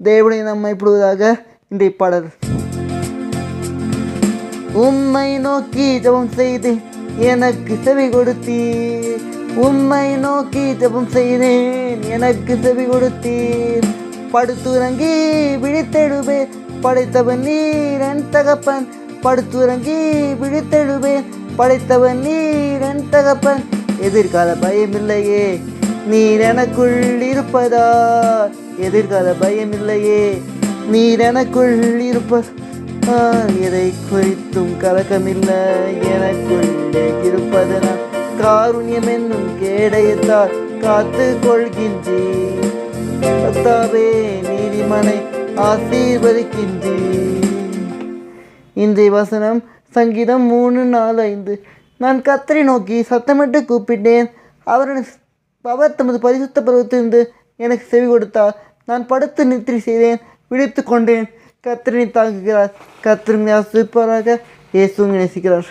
தேவனை நாம் மைப்படுவதாக இன்றைய பாடல். உம்மை நோக்கி ஜெபம் செய்து எனக்கு செவி கொடுத்தீர், உம்மை நோக்கி ஜெபம் செய்தேன் எனக்கு செவி கொடுத்தீர். படுத்துறங்கி விழித்தெழுவேன் படைத்தவன் நீர் என் தகப்பன், படுத்துறங்கி விழித்தெழுவேன் படைத்தவன் நீர் என் தகப்பன். எதிர்கால பயமில்லையே நீர் எனக்குள் இருப்பதா, எதிர்கால பயமில்லையே நீர் எனக்குள் இருப்பதா. எதை குறித்தும் கலக்கமில்லை எனக்குள்ளே இருப்பதனா, காருண்யம் என்னும் கேடயத்தால் காத்து கொள்கின்றேன். கர்த்தாவே நீதிமனை ஆசீர்வதிக்கின்றேன். இன்றைய வசனம் சங்கீதம் 3:4-5. நான் கர்த்தரை நோக்கி சத்தமிட்டு கூப்பிட்டேன், அவர் தமது பரிசுத்த பருவத்திலிருந்து எனக்கு செவி கொடுத்தார். நான் படுத்து நித்திரை செய்தேன், விழித்து கொண்டேன். கர்த்தரை தாங்குகிறார். கர்த்தரை ஆசீர்வதிப்பாராக. இயேசு நேசிக்கிறார்.